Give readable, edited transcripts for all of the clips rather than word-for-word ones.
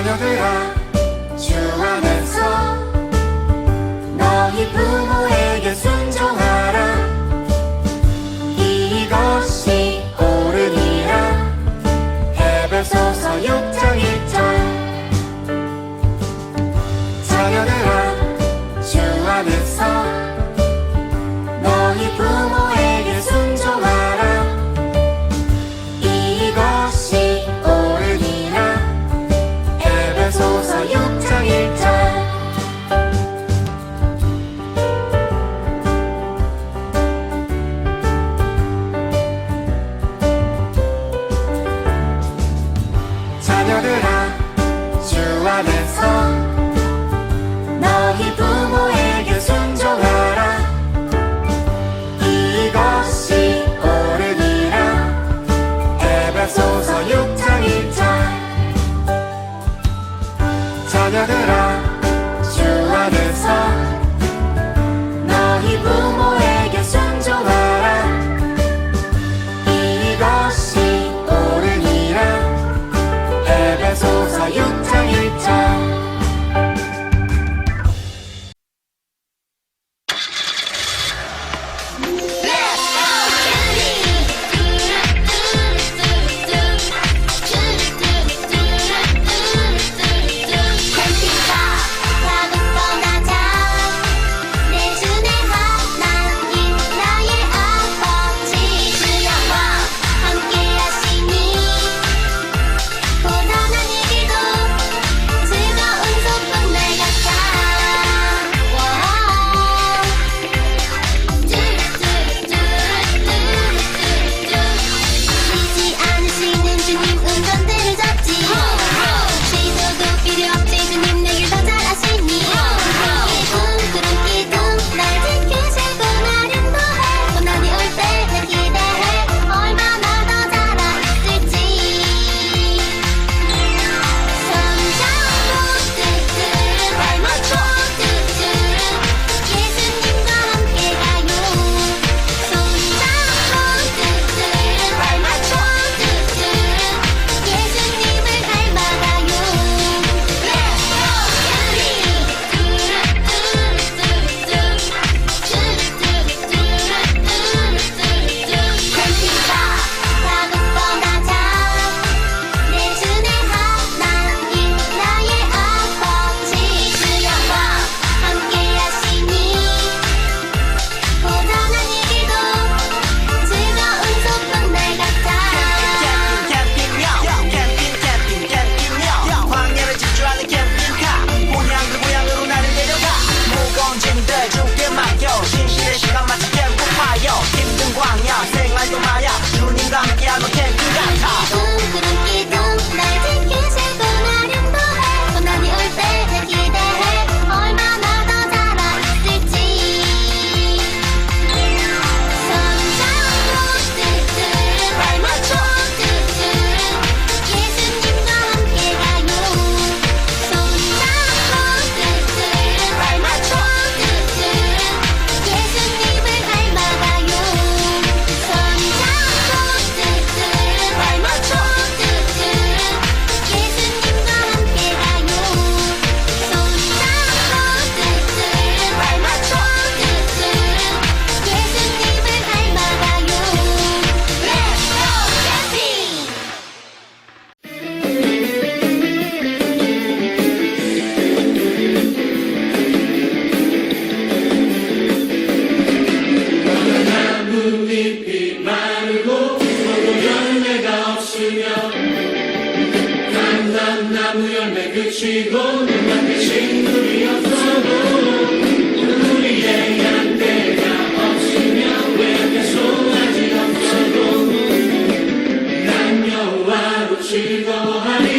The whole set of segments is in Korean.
자녀들아 주 안에서 너희 부모에게 순종하라. 이것이 옳으니라. 에베소서 6장 1절. 자녀들아 주 안에서 너희 부모에게 순종하라. 이것이 옳으니라. 에베소서 6장 1절. 자녀들아 주 안에서 너희 부모에게 순종하라. 이것이 옳으니라. 에베소서 6장 1절. 자녀들아 주 안에서 너희 부모에게 순종하라. 이것이 옳으니라. 에베소서 6장 1절. 나무 열매 그치고 눈앞에 식물이 없어도 우리의 양떼가 없으며 외면소아지 없어도 난 여호와로 즐거워하리.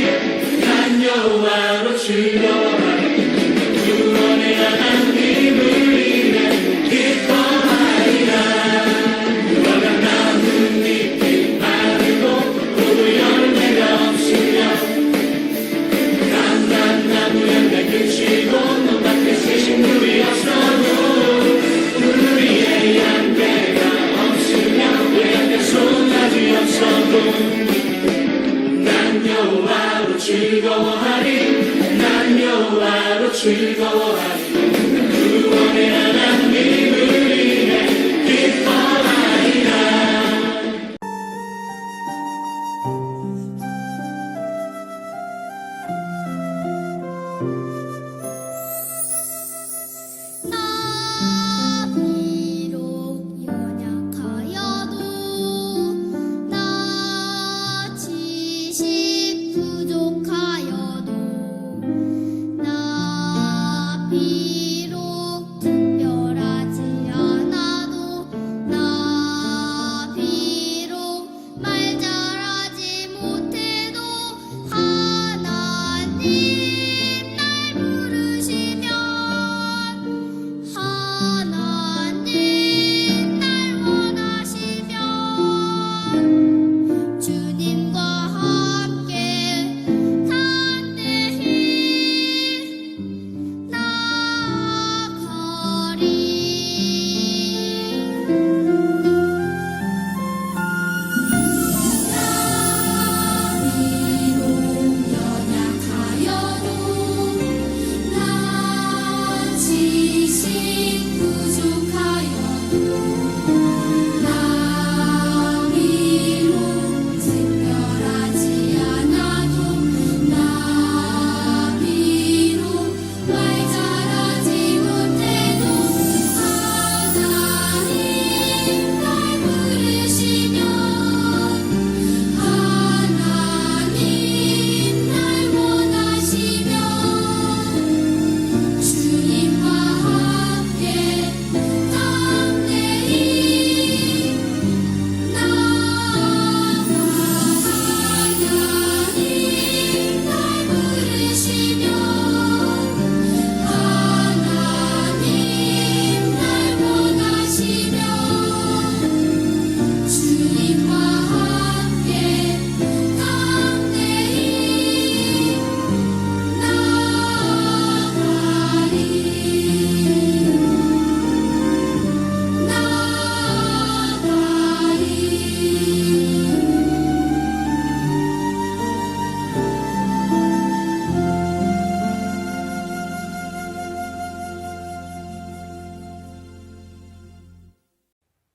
난 여호와로 즐거워하리. 구원의 하나님을 위해 기뻐하리라. 너가 나뭇잎이 마르고 포도 열매가 없으며 나무 열매 그치고 눈앞에 새 식물 즐거워하리라 구원의 하나님을 위해 기뻐하리라. 나 비록 연약하여도 나 지식 부족하여도 나 비록 특별하지 않아도 나 비록 말 잘하지 못해도 하나님 날 부르시면 하나님 날 원하시면 주님과 함께 담대히 나아가리. 나 지식 부족하여도 나 비록 특별하지 않아도 나 비록 말 잘하지 못해도 하나님 날 부르시면 하나님 날 원하시면 주님과 함께 담대히 하나님 날 부르시면 하나님 날 원하시면 주님과 함께 담대히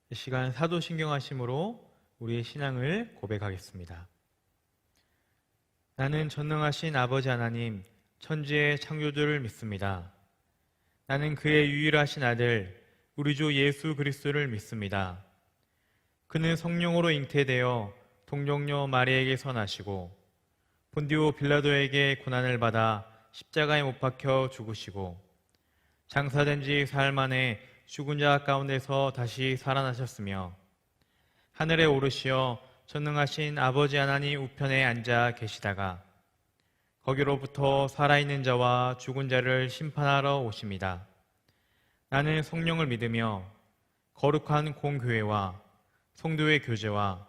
이 시간 사도신경하심으로 우리의 신앙을 고백하겠습니다. 나는 전능하신 아버지 하나님, 천지의 창조주를 믿습니다. 나는 그의 유일하신 아들, 우리 주 예수 그리스도를 믿습니다. 그는 성령으로 잉태되어 동정녀 마리에게서 나시고 본디오 빌라도에게 고난을 받아 십자가에 못 박혀 죽으시고 장사된 지 사흘 만에 죽은 자 가운데서 다시 살아나셨으며 하늘에 오르시어 전능하신 아버지 하나님 우편에 앉아 계시다가 거기로부터 살아있는 자와 죽은 자를 심판하러 오십니다. 나는 성령을 믿으며 거룩한 공교회와 성도의 교제와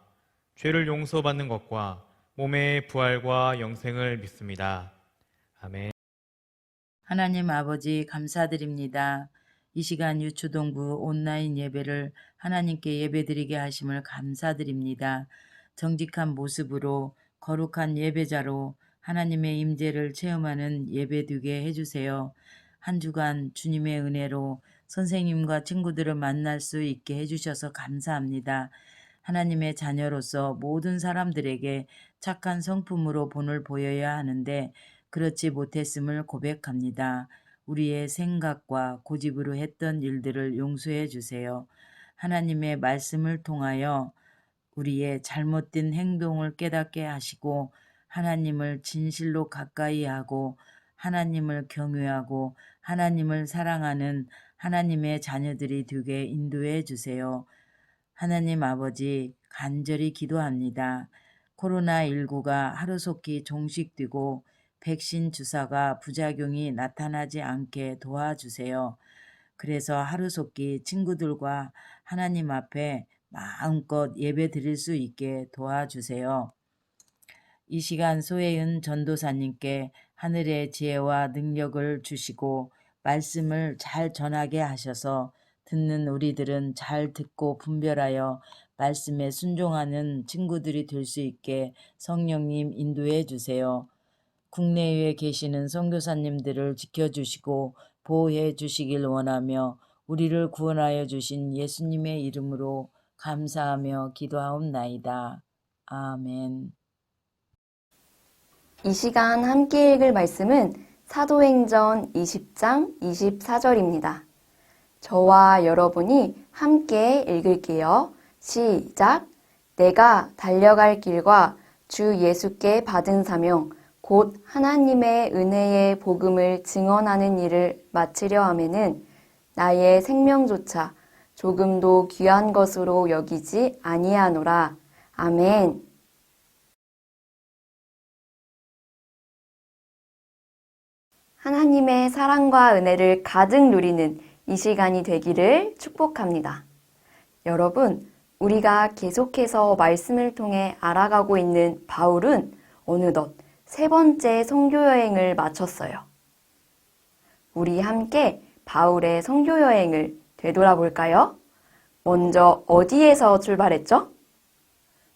죄를 용서받는 것과 몸의 부활과 영생을 믿습니다. 아멘. 하나님 아버지 감사드립니다. 이 시간 유초동부 온라인 예배를 하나님께 예배드리게 하심을 감사드립니다. 정직한 모습으로 거룩한 예배자로 하나님의 임재를 체험하는 예배 되게 해주세요. 한 주간 주님의 은혜로 선생님과 친구들을 만날 수 있게 해주셔서 감사합니다. 하나님의 자녀로서 모든 사람들에게 착한 성품으로 본을 보여야 하는데 그렇지 못했음을 고백합니다. 우리의 생각과 고집으로 했던 일들을 용서해 주세요. 하나님의 말씀을 통하여 우리의 잘못된 행동을 깨닫게 하시고 하나님을 진실로 가까이 하고 하나님을 경외하고 하나님을 사랑하는 하나님의 자녀들이 되게 인도해 주세요. 하나님 아버지 간절히 기도합니다. 코로나19가 하루속히 종식되고 백신 주사가 부작용이 나타나지 않게 도와주세요. 그래서 하루속히 친구들과 하나님 앞에 마음껏 예배 드릴 수 있게 도와주세요. 이 시간 소혜은 전도사님께 하늘의 지혜와 능력을 주시고 말씀을 잘 전하게 하셔서 듣는 우리들은 잘 듣고 분별하여 말씀에 순종하는 친구들이 될 수 있게 성령님 인도해 주세요. 국내외에 계시는 선교사님들을 지켜주시고 보호해 주시길 원하며 우리를 구원하여 주신 예수님의 이름으로 감사하며 기도하옵나이다. 아멘. 이 시간 함께 읽을 말씀은 사도행전 20장 24절입니다. 저와 여러분이 함께 읽을게요. 시작! 내가 달려갈 길과 주 예수께 받은 사명, 곧 하나님의 은혜의 복음을 증언하는 일을 마치려 하면은 나의 생명조차 조금도 귀한 것으로 여기지 아니하노라. 아멘. 하나님의 사랑과 은혜를 가득 누리는 이 시간이 되기를 축복합니다. 여러분, 우리가 계속해서 말씀을 통해 알아가고 있는 바울은 어느덧 3번째 선교여행을 마쳤어요. 우리 함께 바울의 선교여행을 되돌아볼까요? 먼저 어디에서 출발했죠?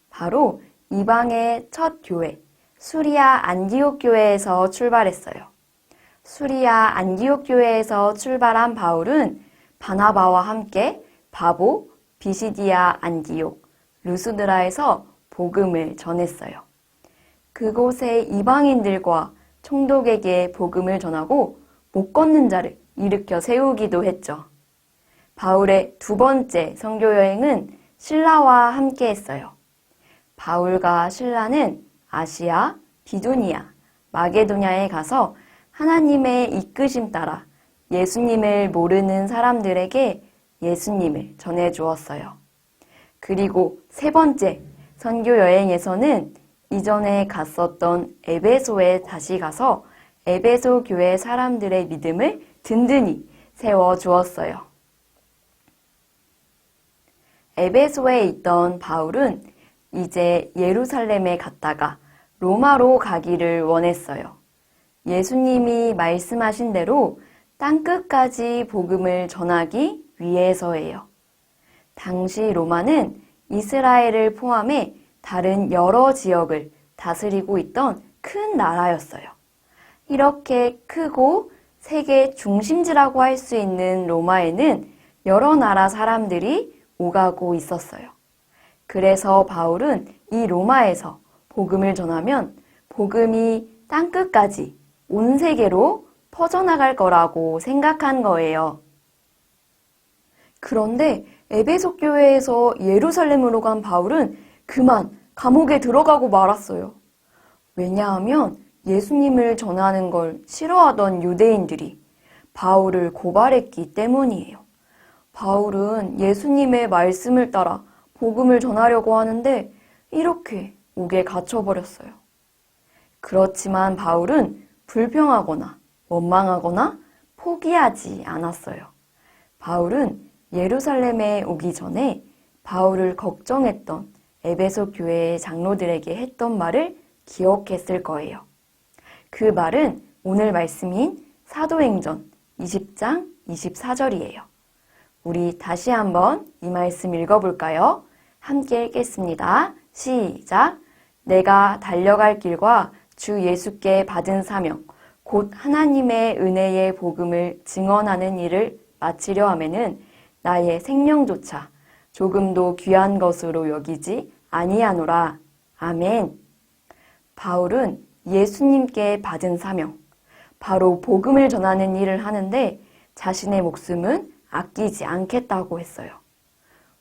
바로 이방의 첫 교회, 수리아 안디옥 교회에서 출발했어요. 수리아 안디옥 교회에서 출발한 바울은 바나바와 함께 바보, 비시디아 안디옥, 루스드라에서 복음을 전했어요. 그곳의 이방인들과 총독에게 복음을 전하고 못 걷는 자를 일으켜 세우기도 했죠. 바울의 2번째 선교여행은 실라와 함께 했어요. 바울과 실라는 아시아, 비두니아, 마게도냐에 가서 하나님의 이끄심 따라 예수님을 모르는 사람들에게 예수님을 전해주었어요. 그리고 3번째 선교여행에서는 이전에 갔었던 에베소에 다시 가서 에베소 교회 사람들의 믿음을 든든히 세워주었어요. 에베소에 있던 바울은 이제 예루살렘에 갔다가 로마로 가기를 원했어요. 예수님이 말씀하신 대로 땅끝까지 복음을 전하기 위해서예요. 당시 로마는 이스라엘을 포함해 다른 여러 지역을 다스리고 있던 큰 나라였어요. 이렇게 크고 세계 중심지라고 할 수 있는 로마에는 여러 나라 사람들이 오가고 있었어요. 그래서 바울은 이 로마에서 복음을 전하면 복음이 땅끝까지 온 세계로 퍼져나갈 거라고 생각한 거예요. 그런데 에베소 교회에서 예루살렘으로 간 바울은 그만 감옥에 들어가고 말았어요. 왜냐하면 예수님을 전하는 걸 싫어하던 유대인들이 바울을 고발했기 때문이에요. 바울은 예수님의 말씀을 따라 복음을 전하려고 하는데 이렇게 옥에 갇혀버렸어요. 그렇지만 바울은 불평하거나 원망하거나 포기하지 않았어요. 바울은 예루살렘에 오기 전에 바울을 걱정했던 에베소 교회의 장로들에게 했던 말을 기억했을 거예요. 그 말은 오늘 말씀인 사도행전 20장 24절이에요. 우리 다시 한번 이 말씀 읽어볼까요? 함께 읽겠습니다. 시작! 내가 달려갈 길과 주 예수께 받은 사명, 곧 하나님의 은혜의 복음을 증언하는 일을 마치려 하면은 나의 생명조차 조금도 귀한 것으로 여기지 아니하노라. 아멘. 바울은 예수님께 받은 사명, 바로 복음을 전하는 일을 하는데 자신의 목숨은 아끼지 않겠다고 했어요.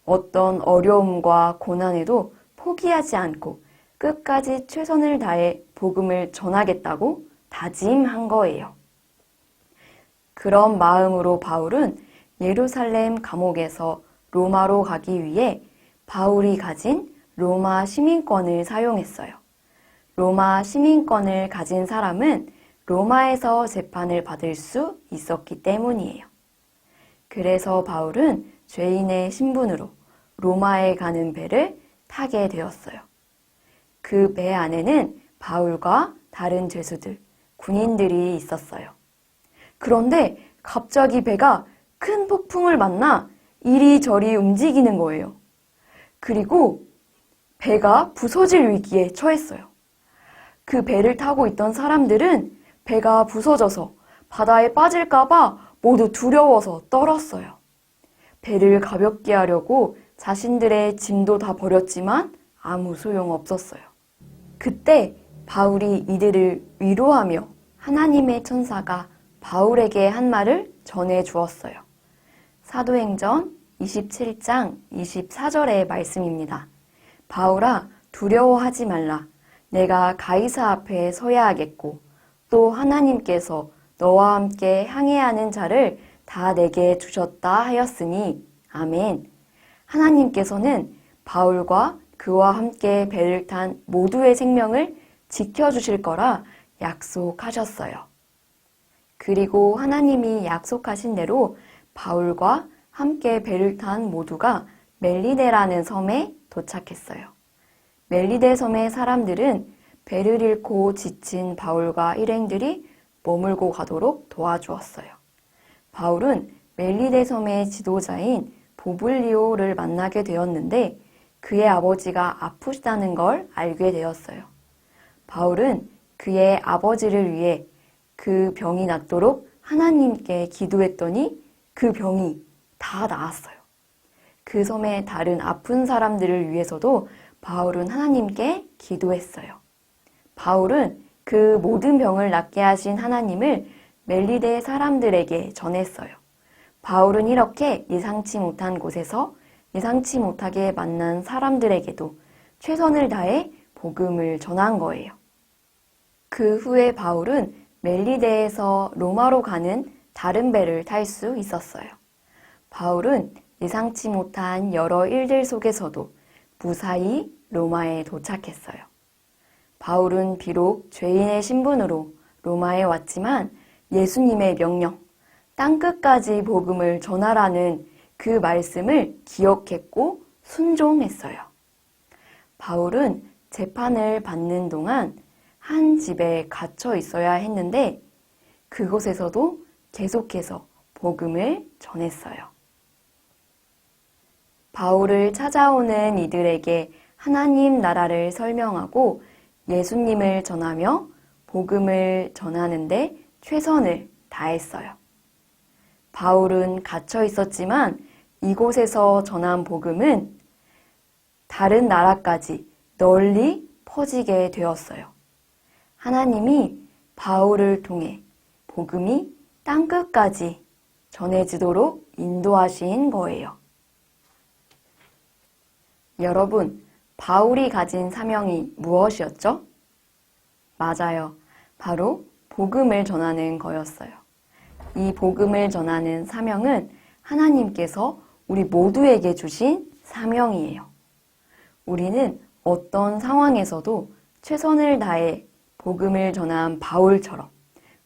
어떤 어려움과 고난에도 포기하지 않고 끝까지 최선을 다해 복음을 전하겠다고 다짐한 거예요. 그런 마음으로 바울은 예루살렘 감옥에서 로마로 가기 위해 바울이 가진 로마 시민권을 사용했어요. 로마 시민권을 가진 사람은 로마에서 재판을 받을 수 있었기 때문이에요. 그래서 바울은 죄인의 신분으로 로마에 가는 배를 타게 되었어요. 그 배 안에는 바울과 다른 죄수들, 군인들이 있었어요. 그런데 갑자기 배가 큰 폭풍을 만나 이리저리 움직이는 거예요. 그리고 배가 부서질 위기에 처했어요. 그 배를 타고 있던 사람들은 배가 부서져서 바다에 빠질까봐 모두 두려워서 떨었어요. 배를 가볍게 하려고 자신들의 짐도 다 버렸지만 아무 소용 없었어요. 그때 바울이 이들을 위로하며 하나님의 천사가 바울에게 한 말을 전해 주었어요. 사도행전 27장 24절의 말씀입니다. 바울아, 두려워하지 말라. 내가 가이사 앞에 서야 하겠고 또 하나님께서 너와 함께 항해하는 자를 다 내게 주셨다 하였으니 아멘. 하나님께서는 바울과 그와 함께 배를 탄 모두의 생명을 지켜주실 거라 약속하셨어요. 그리고 하나님이 약속하신 대로 바울과 함께 배를 탄 모두가 멜리데라는 섬에 도착했어요. 멜리데 섬의 사람들은 배를 잃고 지친 바울과 일행들이 머물고 가도록 도와주었어요. 바울은 멜리데 섬의 지도자인 보블리오를 만나게 되었는데 그의 아버지가 아프시다는 걸 알게 되었어요. 바울은 그의 아버지를 위해 그 병이 낫도록 하나님께 기도했더니 그 병이 다 나았어요. 그 섬의 다른 아픈 사람들을 위해서도 바울은 하나님께 기도했어요. 바울은 그 모든 병을 낫게 하신 하나님을 멜리데 사람들에게 전했어요. 바울은 이렇게 예상치 못한 곳에서 예상치 못하게 만난 사람들에게도 최선을 다해 복음을 전한 거예요. 그 후에 바울은 멜리데에서 로마로 가는 다른 배를 탈 수 있었어요. 바울은 예상치 못한 여러 일들 속에서도 무사히 로마에 도착했어요. 바울은 비록 죄인의 신분으로 로마에 왔지만 예수님의 명령, 땅끝까지 복음을 전하라는 그 말씀을 기억했고 순종했어요. 바울은 재판을 받는 동안 한 집에 갇혀 있어야 했는데 그곳에서도 계속해서 복음을 전했어요. 바울을 찾아오는 이들에게 하나님 나라를 설명하고 예수님을 전하며 복음을 전하는데 최선을 다했어요. 바울은 갇혀 있었지만 이곳에서 전한 복음은 다른 나라까지 널리 퍼지게 되었어요. 하나님이 바울을 통해 복음이 땅끝까지 전해지도록 인도하신 거예요. 여러분, 바울이 가진 사명이 무엇이었죠? 맞아요. 바로 복음을 전하는 거였어요. 이 복음을 전하는 사명은 하나님께서 우리 모두에게 주신 사명이에요. 우리는 어떤 상황에서도 최선을 다해 복음을 전한 바울처럼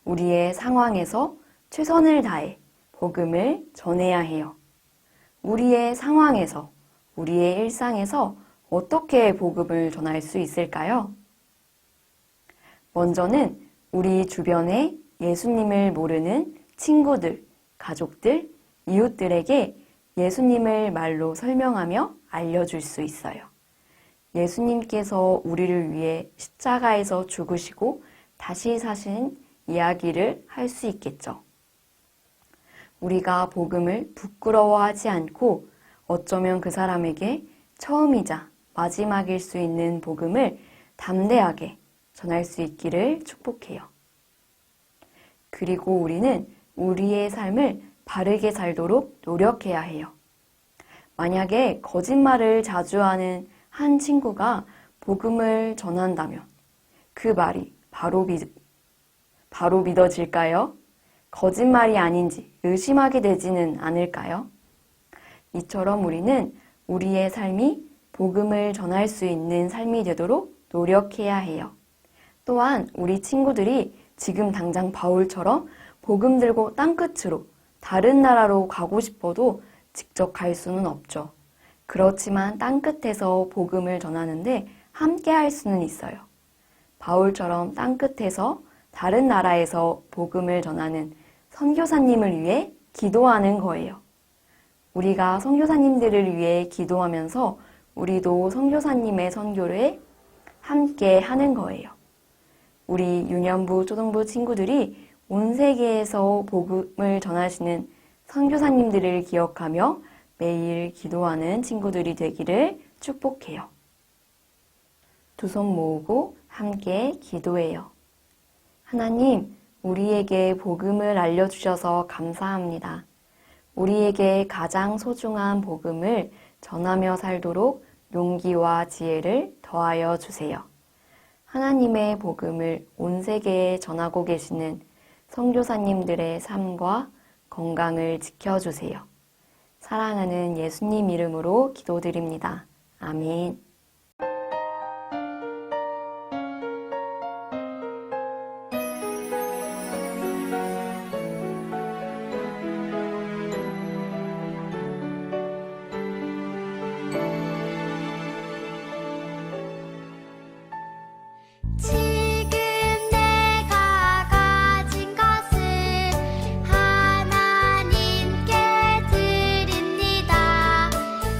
우리의 상황에서 최선을 다해 복음을 전해야 해요. 우리의 상황에서, 우리의 일상에서 어떻게 복음을 전할 수 있을까요? 먼저는 우리 주변에 예수님을 모르는 친구들, 가족들, 이웃들에게 예수님을 말로 설명하며 알려줄 수 있어요. 예수님께서 우리를 위해 십자가에서 죽으시고 다시 사신 이야기를 할 수 있겠죠. 우리가 복음을 부끄러워하지 않고 어쩌면 그 사람에게 처음이자 마지막일 수 있는 복음을 담대하게 전할 수 있기를 축복해요. 그리고 우리는 우리의 삶을 바르게 살도록 노력해야 해요. 만약에 거짓말을 자주 하는 한 친구가 복음을 전한다면 그 말이 바로 믿어질까요? 거짓말이 아닌지 의심하게 되지는 않을까요? 이처럼 우리는 우리의 삶이 복음을 전할 수 있는 삶이 되도록 노력해야 해요. 또한 우리 친구들이 지금 당장 바울처럼 복음 들고 땅끝으로 다른 나라로 가고 싶어도 직접 갈 수는 없죠. 그렇지만 땅끝에서 복음을 전하는데 함께 할 수는 있어요. 바울처럼 땅끝에서 다른 나라에서 복음을 전하는 선교사님을 위해 기도하는 거예요. 우리가 선교사님들을 위해 기도하면서 우리도 선교사님의 선교를 함께 하는 거예요. 우리 유년부, 초등부 친구들이 온 세계에서 복음을 전하시는 선교사님들을 기억하며 매일 기도하는 친구들이 되기를 축복해요. 두 손 모으고 함께 기도해요. 하나님, 우리에게 복음을 알려주셔서 감사합니다. 우리에게 가장 소중한 복음을 전하며 살도록 용기와 지혜를 더하여 주세요. 하나님의 복음을 온 세계에 전하고 계시는 선교사님들의 삶과 건강을 지켜주세요. 사랑하는 예수님 이름으로 기도드립니다. 아멘. 지금 내가 가진 것을 하나님께 드립니다.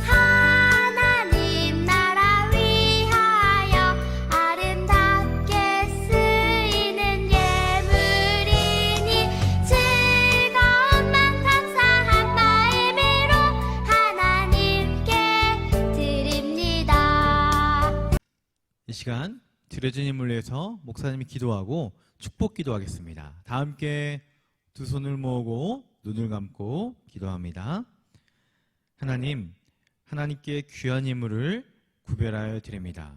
하나님 나라 위하여 아름답게 쓰이는 예물이니 즐거움만 감사한 마음으로 하나님께 드립니다. 이 시간 드려진 인물을 위해서 목사님이 기도하고 축복 기도하겠습니다. 다 함께 두 손을 모으고 눈을 감고 기도합니다. 하나님, 하나님께 귀한 예물을 구별하여 드립니다.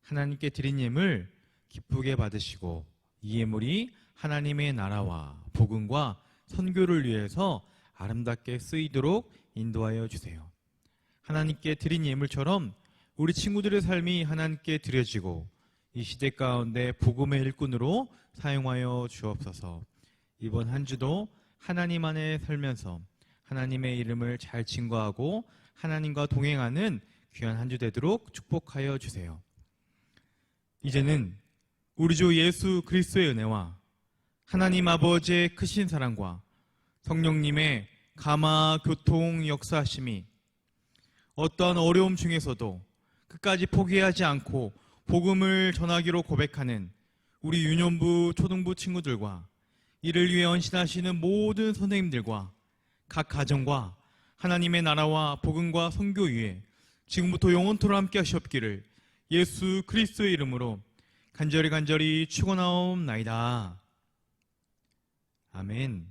하나님께 드린 예물 기쁘게 받으시고 이 예물이 하나님의 나라와 복음과 선교를 위해서 아름답게 쓰이도록 인도하여 주세요. 하나님께 드린 예물처럼 우리 친구들의 삶이 하나님께 드려지고 이 시대 가운데 복음의 일꾼으로 사용하여 주옵소서. 이번 한 주도 하나님 안에 살면서 하나님의 이름을 잘 증거하고 하나님과 동행하는 귀한 한 주 되도록 축복하여 주세요. 이제는 우리 주 예수 그리스도의 은혜와 하나님 아버지의 크신 사랑과 성령님의 감화 교통 역사하심이 어떠한 어려움 중에서도 끝까지 포기하지 않고 복음을 전하기로 고백하는 우리 유년부, 초등부 친구들과 이를 위해 헌신하시는 모든 선생님들과 각 가정과 하나님의 나라와 복음과 선교 위에 지금부터 영원토록 함께 하시옵기를 예수 그리스도의 이름으로 간절히 축원하옵나이다. 아멘.